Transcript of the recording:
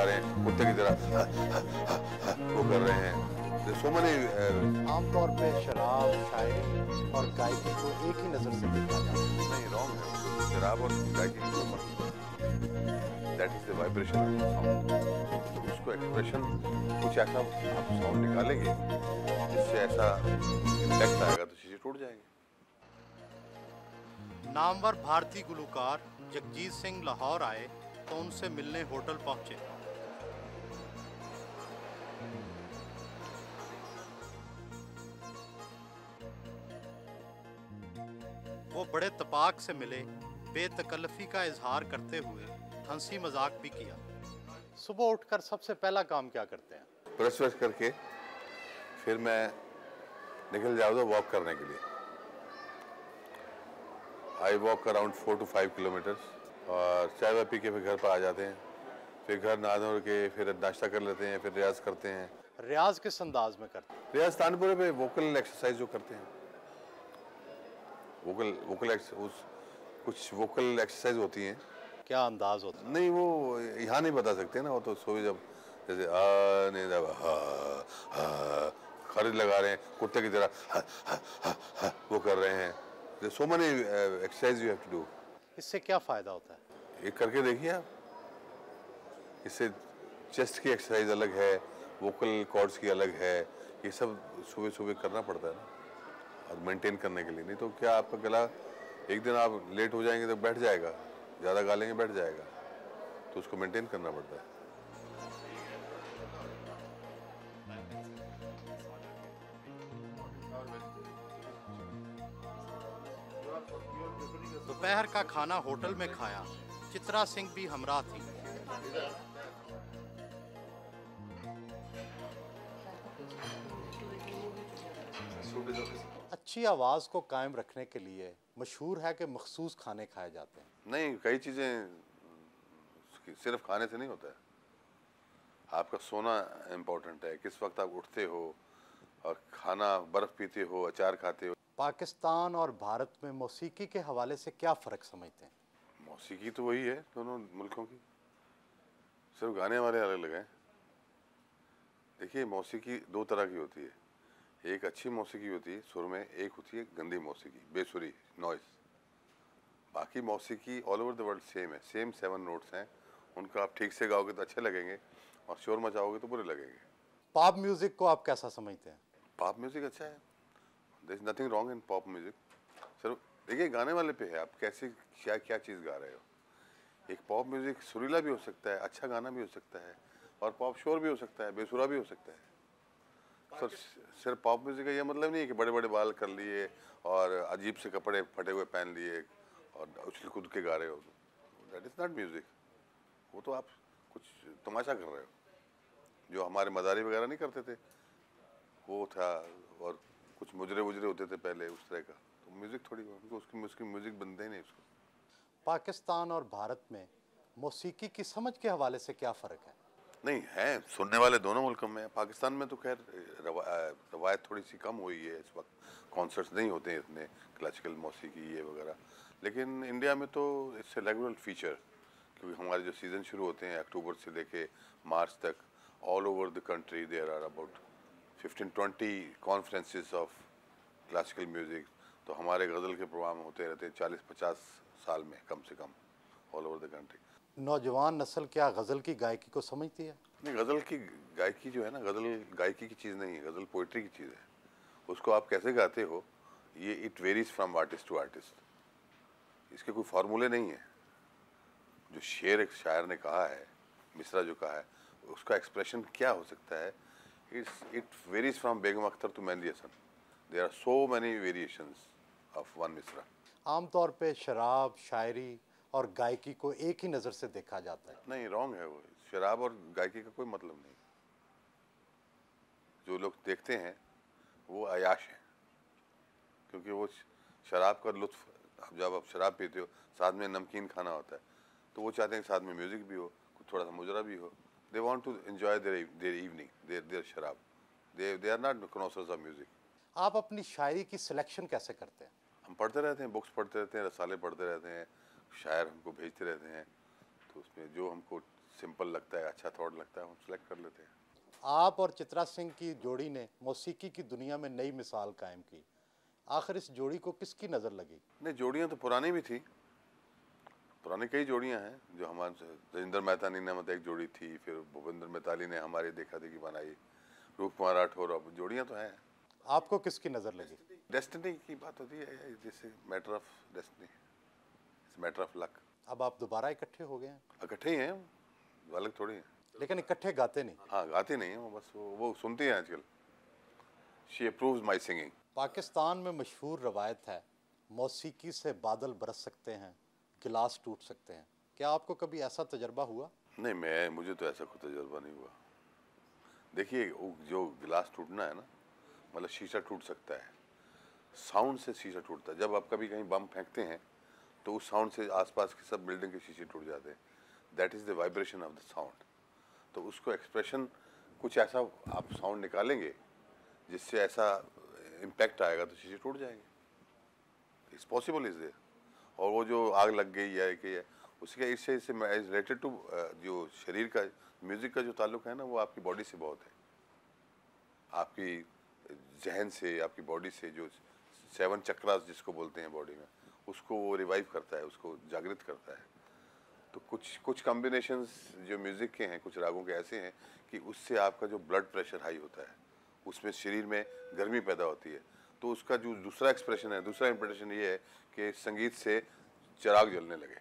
लगा रहे हैं कुत्ते की तरह, वो कर रहे हैं। सो मैनी आमतौर पे शराब, शायरी और गायकी को एक ही नजर से देखा जाता है। नहीं, रॉन्ग है। शराब और गायकी की कोई मतलब, that is the vibration of the sound. उसको एक्सप्रेशन कुछ ऐसा आप साउंड निकालेंगे जिससे ऐसा इम्पैक्ट आएगा तो चीजें टूट जाएंगी। नामवर भारतीय गुलूकार जगजीत सिंह लाहौर आए तो उनसे मिलने होटल पहुंचे। वो बड़े तपाक से मिले, बेतकल्लफी का इजहार करते हुए हंसी मजाक भी किया। सुबह उठकर सबसे पहला काम क्या करते हैं? ब्रश व्रश करके फिर मैं निकल जाऊँगा वॉक करने के लिए। I walk around 4 to 5 kilometres और चाय वाय पी के फिर घर पर आ जाते हैं। फिर घर नहा धो के फिर नाश्ता कर लेते हैं, फिर रियाज करते हैं। रियाज किस अंदाज में करते हैं? रियाज तानपुरे पे वोकल एक्सरसाइज जो करते हैं, कुछ वोकल एक्सरसाइज होती हैं। क्या अंदाज होता है? नहीं, वो यहाँ नहीं बता सकते ना, वो तो सुबह जब जैसे नहीं जब खरीद लगा रहे हैं कुत्ते की तरह, वो कर रहे हैं। So many exercise you have to do. इससे क्या फायदा होता है? एक करके देखिए आप। इससे चेस्ट की एक्सरसाइज अलग है, वोकल कॉर्ड्स की अलग है। ये सब सुबह सुबह करना पड़ता है ना, और मेंटेन करने के लिए। नहीं तो क्या आपका गला एक दिन आप लेट हो जाएंगे तो बैठ जाएगा, ज़्यादा गा लेंगे बैठ जाएगा, तो उसको मेंटेन करना पड़ता है। दोपहर का खाना होटल में खाया। चित्रा सिंह भी हमरा थी। अच्छी आवाज को कायम रखने के लिए मशहूर है कि मखसूस खाने खाए जाते हैं। नहीं, कई चीज़ें सिर्फ खाने से नहीं होता है। आपका सोना इम्पोर्टेंट है, किस वक्त आप उठते हो, और खाना, बर्फ़ पीते हो, अचार खाते हो। पाकिस्तान और भारत में मौसीकी के हवाले से क्या फ़र्क समझते हैं? मौसीकी तो वही है दोनों मुल्कों की, सिर्फ गाने वाले अलग अलग हैं। देखिए, मौसीकी दो तरह की होती है। एक अच्छी मौसीकी होती है सुर में, एक होती है गंदी मौसीकी, बेसुरी, नॉइस। बाकी मौसीकी all over the world same है, सेम 7 नोट्स हैं। उनका आप ठीक से गाओगे तो अच्छे लगेंगे, और शोर मचाओगे तो बुरे लगेंगे। पॉप म्यूजिक को आप कैसा समझते हैं? पॉप म्यूजिक अच्छा है, there is nothing wrong in pop music. सिर्फ देखिए गाने वाले पे है, आप कैसे क्या क्या चीज़ गा रहे हो। एक पॉप म्यूजिक सुरीला भी हो सकता है, अच्छा गाना भी हो सकता है, और पॉप शोर भी हो सकता है, बेसुरा भी हो सकता है। सर, सिर्फ पॉप म्यूजिक का ये मतलब नहीं है कि बड़े बड़े बाल कर लिए और अजीब से कपड़े फटे हुए पहन लिए और उछल कूद के गा रहे हो। That is not music. वो तो आप कुछ तमाशा कर रहे हो, जो हमारे मदारी वगैरह नहीं करते थे, वो था। और कुछ मुजरे वुजरे होते थे पहले उस तरह का, तो म्यूजिक थोड़ी उनको उसकी म्यूजिक बनते ही नहीं उसको। पाकिस्तान और भारत में मौसीकी की समझ के हवाले से क्या फ़र्क है? नहीं है, सुनने वाले दोनों मुल्कों में। पाकिस्तान में तो खैर रवायत थोड़ी सी कम हुई है इस वक्त, कॉन्सर्ट्स नहीं होते हैं इतने क्लासिकल मौसीकी ये वगैरह। लेकिन इंडिया में तो इट्स ए रेगुलर फीचर, क्योंकि हमारे जो सीज़न शुरू होते हैं अक्टूबर से लेके मार्च तक, all over the country there are about 15-20 conferences of classical music. तो हमारे गज़ल के प्रोग्राम होते रहते हैं 40-50 साल में कम से कम, ऑल ओवर द कंट्री। नौजवान नस्ल क्या गज़ल की गायकी को समझती है? नहीं, गज़ल की गायकी जो है ना, गज़ल गायकी की चीज़ नहीं है, गज़ल पोइट्री की चीज़ है। उसको आप कैसे गाते हो, ये it varies from artist to artist. इसके कोई फार्मूले नहीं है। जो शेर एक शायर ने कहा है, मिसरा जो कहा है, उसका एक्सप्रेशन क्या हो सकता है, it varies from Begum Akhtar to Mehdi Hassan. There are so many variations of one मिसरा। आमतौर पे शराब, शायरी और गायकी को एक ही नज़र से देखा जाता है। नहीं, रॉन्ग है वो। शराब और गायकी का कोई मतलब नहीं। जो लोग देखते हैं वो अयाश हैं, क्योंकि वो शराब का लुत्फ, जब आप शराब पीते हो साथ में नमकीन खाना होता है, तो वो चाहते हैं साथ में म्यूज़िक भी हो, थोड़ा सा मुजरा भी हो। They want to enjoy their evening, their शराब। They are not connoisseurs of music. आप अपनी शायरी की सिलेक्शन कैसे करते हैं? हम पढ़ते रहते हैं, बुक्स पढ़ते रहते हैं, रसाले पढ़ते रहते हैं, शायर हमको भेजते रहते हैं, तो उसमें जो हमको सिंपल लगता है, अच्छा थॉट लगता है, हम सेलेक्ट कर लेते हैं। आप और चित्रा सिंह की जोड़ी ने मौसीकी की दुनिया में नई मिसाल कायम की। आखिर इस जोड़ी को किसकी नज़र लगी? नहीं, जोड़ियाँ तो पुरानी भी थी, पुरानी कई जोड़ियाँ हैं जो हमारे राजेंद्र मेहतानी ने मतलब एक जोड़ी थी, फिर भूपेंद्र मिताली ने हमारी देखा देखी बनाई, रूप कुमार राठौर, अब जोड़ियाँ तो हैं। आपको किसकी नज़र लगी? डेस्टिनी की बात होती है, जैसे matter of destiny, matter of luck. अब आप दोबारा इकट्ठे हो गए हैं, इकट्ठे ही हैं, अलग थोड़ी हैं। लेकिन इकट्ठे गाते नहीं। हाँ, गाते नहीं हैं वो, बस वो सुनती हैं आजकल। She approves my singing. Pakistan में मशहूर रवायत है, मौसीकी से बादल बरस सकते हैं, गिलास टूट सकते हैं। क्या आपको कभी ऐसा तजर्बा हुआ? नहीं, मुझे तो ऐसा कोई तजुर्बा नहीं हुआ। देखिए, वो जो गिलास टूटना है ना, मतलब शीशा टूट सकता है, साउंड से शीशा टूटता है। जब आप कभी कहीं बम फेंकते हैं तो उस साउंड से आसपास के सब बिल्डिंग के शीशे टूट जाते हैं। That is the vibration of the sound. तो उसको एक्सप्रेशन कुछ ऐसा आप साउंड निकालेंगे जिससे ऐसा इम्पैक्ट आएगा तो शीशे टूट जाएंगे। It's possible is there. और वो जो आग लग गई है कि उसके इससे रिलेटेड टू जो शरीर का म्यूज़िक का जो ताल्लुक है ना, वो आपकी बॉडी से बहुत है, आपकी जहन से, आपकी बॉडी से। जो 7 चक्रास जिसको बोलते हैं बॉडी में, उसको वो रिवाइव करता है, उसको जागृत करता है। तो कुछ कॉम्बिनेशंस जो म्यूज़िक के हैं, कुछ रागों के ऐसे हैं कि उससे आपका जो ब्लड प्रेशर हाई होता है, उसमें शरीर में गर्मी पैदा होती है। तो उसका जो दूसरा एक्सप्रेशन है, दूसरा इंप्रेशन ये है कि संगीत से चिराग जलने लगे।